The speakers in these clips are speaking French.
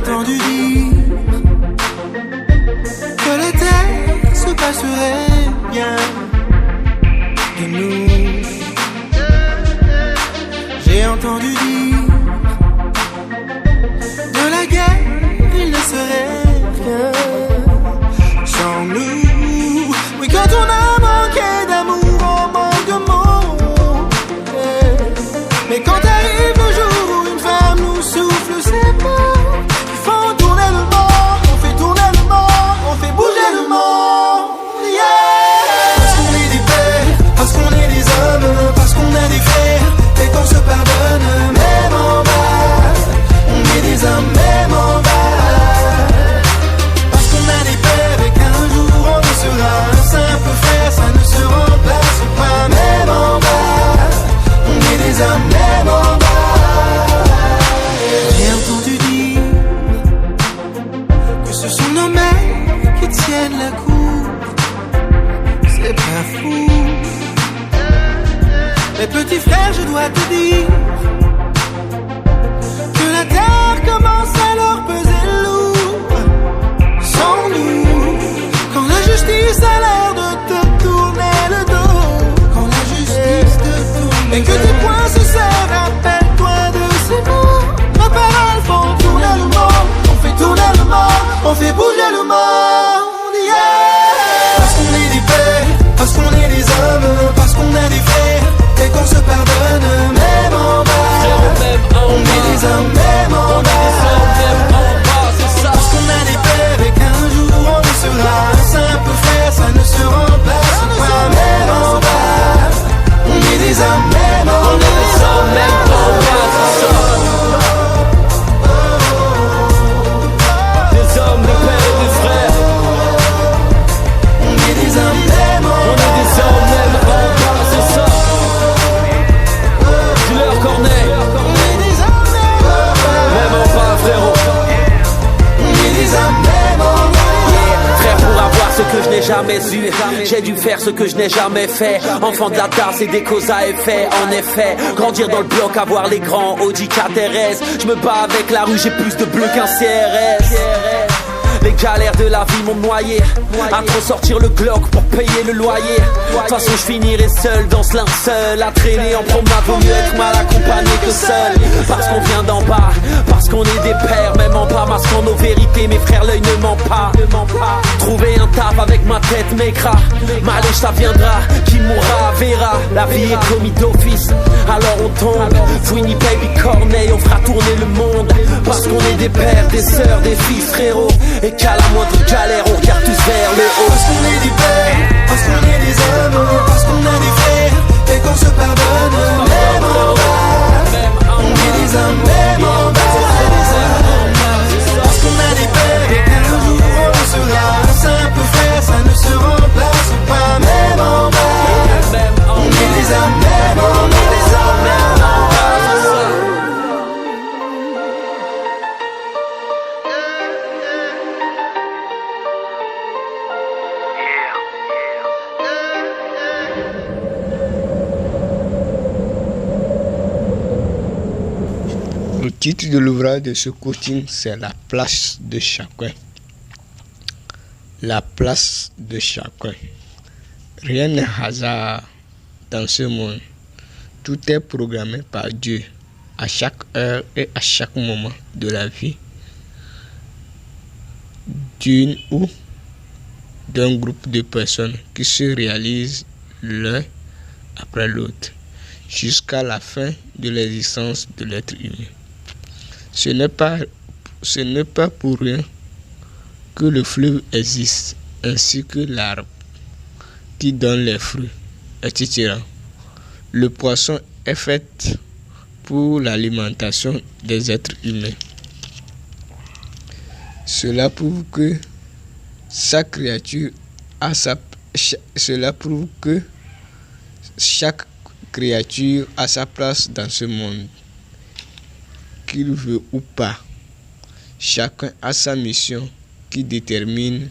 entendu dire que la terre se passerait bien de nous. J'ai entendu dire de la guerre il ne serait rien sans nous. Oui, quand on a manqué d'amour, on manque de mots. Mais quand arrive le jour où une femme nous souffle ses mots, ils font tourner le monde, on fait tourner le monde, on fait bouger le monde. Yeah. Parce qu'on est des pères, parce qu'on est des hommes, parce qu'on a des frères, et qu'on se pardonne même en bas. On est des hommes même en bas. Parce qu'on a des pères et qu'un jour on le sera. Un simple frère, ça ne se remplace pas même en bas. On est des hommes même en bas. J'ai entendu dire que ce sont nos mères qui tiennent la cour. C'est pas fou. Mais petit frère, je dois te dire que la terre commence à leur peser lourd. Sans nous, quand la justice a l'air de te tourner le dos, quand la justice te tourne et que tes poings se serrent, rappelle-toi de ces mots. Nos paroles font tourner le monde, on fait tourner le monde, on fait bouger le monde. Yeah. Parce qu'on est des pères, parce qu'on est des hommes, parce qu'on a des frères, et qu'on se pardonne même en bas. On est des hommes même en bas. Parce qu'on a des pères et qu'un jour on le sera. Un simple frère, ça ne se remplace pas même en bas. On est des hommes même en bas. Des hommes, des pères et des frères. On est des hommes même en bas. On est des hommes même en bas, c'est ça. Tu leur cornet. On est des hommes même en bas. Même en bas, frérot. On est des hommes même en bas. Frère, pour avoir ce que je n'ai jamais eu, j'ai dû faire ce que je n'ai jamais fait. Enfant de la tasse et des causes à effet. En effet, grandir dans le bloc, avoir les grands Audi KTRS. Je me bats avec la rue, j'ai plus de bleu qu'un CRS. Les galères de la vie m'ont noyé. À trop sortir le Glock pour payer le loyer. De toute façon je finirai seul dans ce linceul. À traîner en promenade, vaut mieux être mal accompagné que seul. Parce qu'on vient d'en bas, parce qu'on est des pères. Même en bas, masquant nos vérités, mes frères, l'œil ne ment pas. Trouver un taf avec ma tête maigre. Malèche ça viendra, qui mourra verra. La vie est commis d'office, alors on tombe. Fouini baby Corneille, on fera tourner le monde. Parce qu'on est des pères, des sœurs, des fils, frérot. Et qu'à la moindre galère, on regarde tous vers le haut. Parce qu'on est des pères, parce qu'on est des hommes, parce qu'on a des frères, et qu'on se pardonne même en bas. On est des hommes même en bas. Parce qu'on a des pères et qu'un jour on le sera. Un simple frère, ça ne se remplace pas même en bas. On est des hommes même en bas. Le titre de l'ouvrage de ce coaching, c'est La place de chacun. La place de chacun. Rien n'est hasard dans ce monde. Tout est programmé par Dieu à chaque heure et à chaque moment de la vie d'une ou d'un groupe de personnes qui se réalisent l'un après l'autre jusqu'à la fin de l'existence de l'être humain. Ce n'est pas pour rien que le fleuve existe, ainsi que l'arbre qui donne les fruits, etc. Le poisson est fait pour l'alimentation des êtres humains. Cela prouve que chaque créature a sa place dans ce monde. Qu'il veut ou pas, chacun a sa mission qui détermine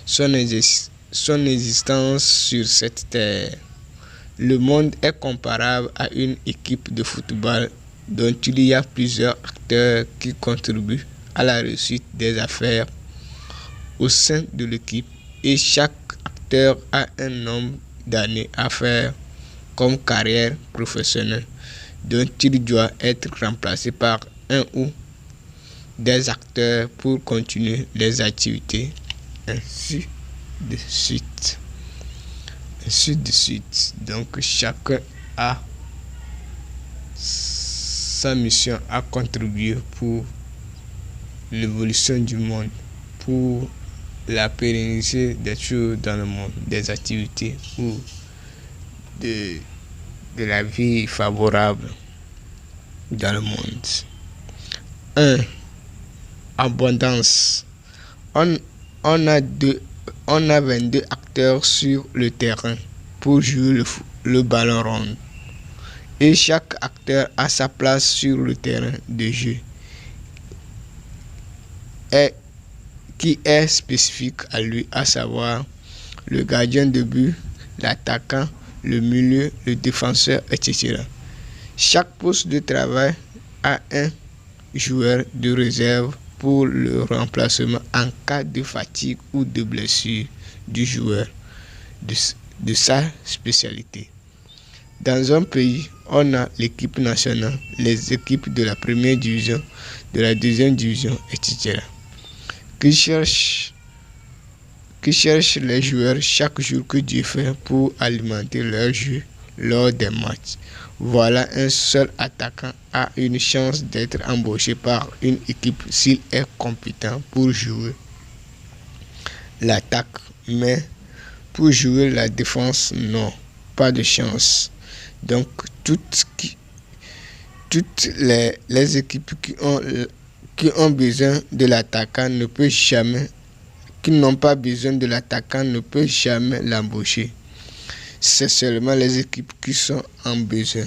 son existence sur cette terre. Le monde est comparable à une équipe de football dont il y a plusieurs acteurs qui contribuent à la réussite des affaires au sein de l'équipe et chaque acteur a un nombre d'années à faire comme carrière professionnelle dont il doit être remplacé par un ou des acteurs pour continuer les activités, ainsi de suite. Ainsi de suite. Donc chacun a sa mission à contribuer pour l'évolution du monde, pour la pérennité des choses dans le monde, des activités ou de la vie favorable dans le monde. 1. Abondance. On a 22 acteurs sur le terrain pour jouer le ballon rond. Et chaque acteur a sa place sur le terrain de jeu qui est spécifique à lui, à savoir le gardien de but, l'attaquant, le milieu, le défenseur, etc. Chaque poste de travail a un joueur de réserve pour le remplacement en cas de fatigue ou de blessure du joueur de sa spécialité. Dans un pays, on a l'équipe nationale, les équipes de la première division, de la deuxième division, etc. qui cherchent les joueurs chaque jour que Dieu fait pour alimenter leur jeu lors des matchs. Voilà, un seul attaquant a une chance d'être embauché par une équipe s'il est compétent pour jouer l'attaque, mais pour jouer la défense, non, pas de chance. Donc toutes les équipes qui ont besoin de l'attaquant qui n'ont pas besoin de l'attaquant ne peuvent jamais l'embaucher. C'est seulement les équipes qui sont en besoin.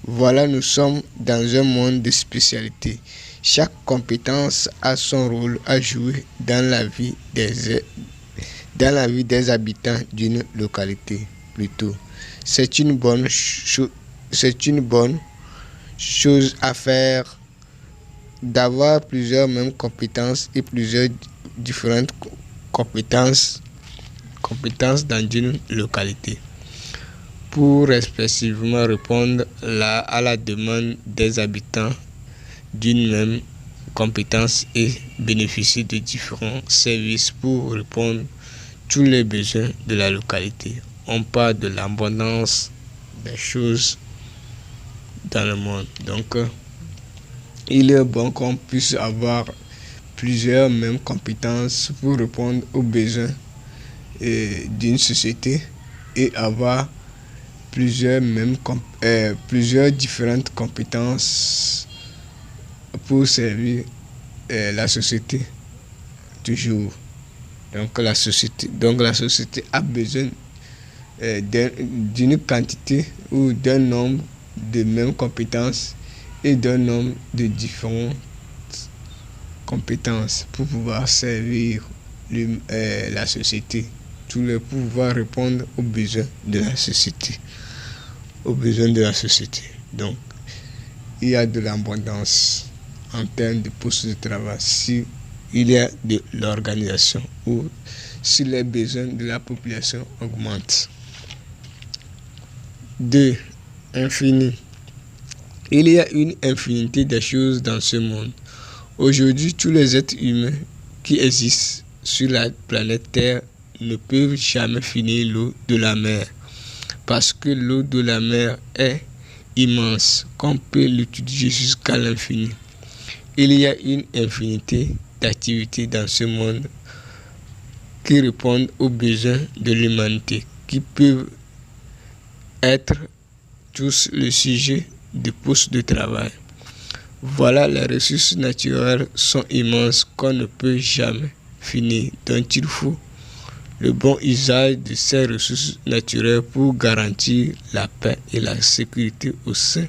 Voilà, nous sommes dans un monde de spécialités. Chaque compétence a son rôle à jouer dans la vie des habitants d'une localité. Plutôt, c'est une bonne chose à faire d'avoir plusieurs mêmes compétences et plusieurs différentes compétences dans une localité pour respectivement répondre à la demande des habitants d'une même compétence et bénéficier de différents services pour répondre tous les besoins de la localité. On parle de l'abondance des choses dans le monde. Donc, il est bon qu'on puisse avoir plusieurs mêmes compétences pour répondre aux besoins d'une société et avoir plusieurs différentes compétences pour servir la société toujours. Donc la société a besoin d'une quantité ou d'un nombre de mêmes compétences et d'un nombre de différentes compétences pour pouvoir servir la société, pour pouvoir répondre aux besoins de la société. Donc, il y a de l'abondance en termes de postes de travail si il y a de l'organisation ou si les besoins de la population augmentent. 2. Infini. Il y a une infinité de choses dans ce monde. Aujourd'hui, tous les êtres humains qui existent sur la planète Terre ne peuvent jamais finir l'eau de la mer, parce que l'eau de la mer est immense, qu'on peut l'utiliser jusqu'à l'infini. Il y a une infinité d'activités dans ce monde qui répondent aux besoins de l'humanité, qui peuvent être tous le sujet de postes de travail. Voilà, les ressources naturelles sont immenses qu'on ne peut jamais finir, donc il faut le bon usage de ces ressources naturelles pour garantir la paix et la sécurité au sein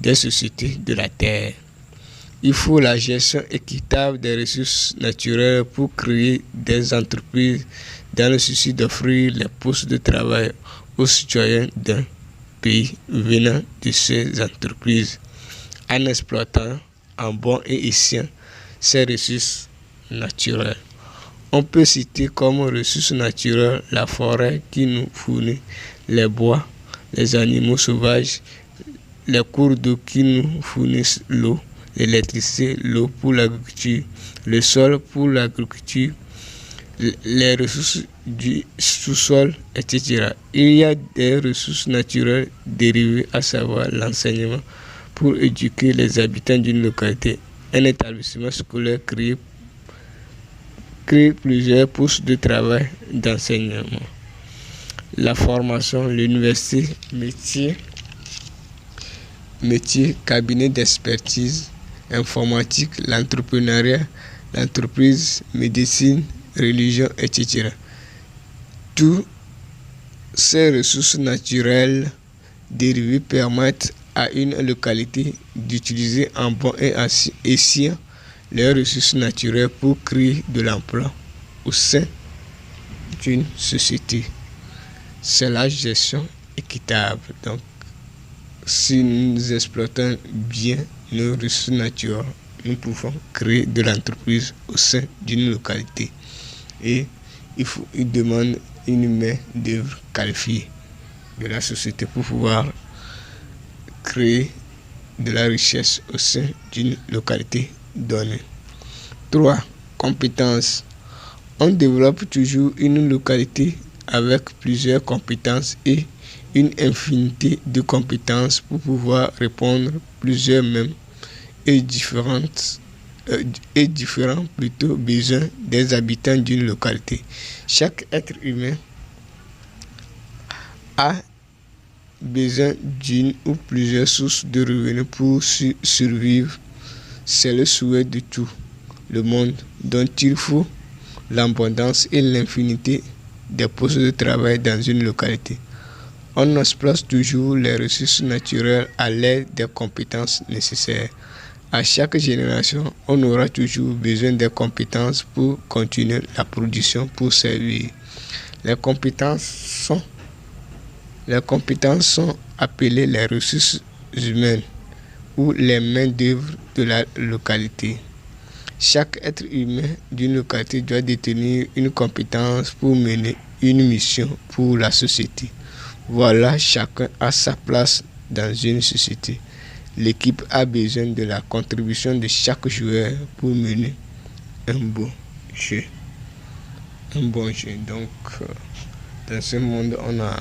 des sociétés de la Terre. Il faut la gestion équitable des ressources naturelles pour créer des entreprises dans le souci d'offrir les postes de travail aux citoyens d'un pays venant de ces entreprises en exploitant en bon et escient ces ressources naturelles. On peut citer comme ressources naturelles la forêt qui nous fournit les bois, les animaux sauvages, les cours d'eau qui nous fournissent l'eau, l'électricité, l'eau pour l'agriculture, le sol pour l'agriculture, les ressources du sous-sol, etc. Il y a des ressources naturelles dérivées, à savoir l'enseignement pour éduquer les habitants d'une localité. Un établissement scolaire crée plusieurs postes de travail d'enseignement. La formation, l'université, métier, cabinet d'expertise, informatique, l'entrepreneuriat, l'entreprise, médecine, religion, etc. Toutes ces ressources naturelles dérivées permettent à une localité d'utiliser en bon et escient leurs ressources naturelles pour créer de l'emploi au sein d'une société. C'est la gestion équitable. Donc, si nous exploitons bien nos ressources naturelles, nous pouvons créer de l'entreprise au sein d'une localité. Et il demande une main-d'œuvre qualifiée de la société pour pouvoir créer de la richesse au sein d'une localité donnée. 3. Compétences. On développe toujours une localité avec plusieurs compétences et une infinité de compétences pour pouvoir répondre plusieurs mêmes et différents besoins des habitants d'une localité. Chaque être humain a besoin d'une ou plusieurs sources de revenus pour survivre. C'est le souhait de tout le monde, dont il faut l'abondance et l'infinité des postes de travail dans une localité. On exploite toujours les ressources naturelles à l'aide des compétences nécessaires. À chaque génération, on aura toujours besoin des compétences pour continuer la production, pour servir. Les compétences sont appelées les ressources humaines ou les mains-d'œuvre de la localité. Chaque être humain d'une localité doit détenir une compétence pour mener une mission pour la société. Voilà, chacun a sa place dans une société. L'équipe a besoin de la contribution de chaque joueur pour mener un bon jeu. Donc, dans ce monde, on a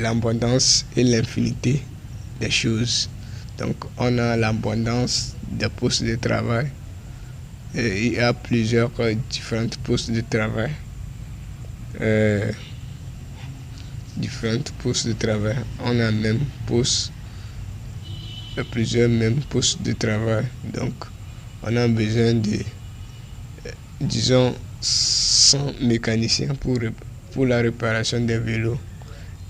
l'abondance et l'infinité des choses. Donc, on a l'abondance des postes de travail. Et il y a plusieurs différents postes de travail. On a même plusieurs mêmes postes de travail. Donc, on a besoin de, 100 mécaniciens pour la réparation des vélos,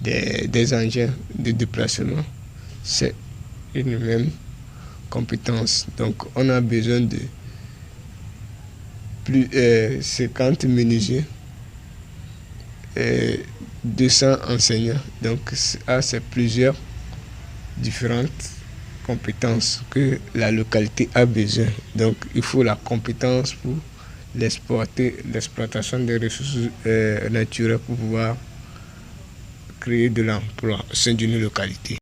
des engins de déplacement. C'est une même compétence. Donc, on a besoin de 50 menuisiers, 200 enseignants. Donc, c'est plusieurs différentes compétences que la localité a besoin. Donc, il faut la compétence pour l'exploitation des ressources naturelles pour pouvoir créer de l'emploi au sein d'une localité.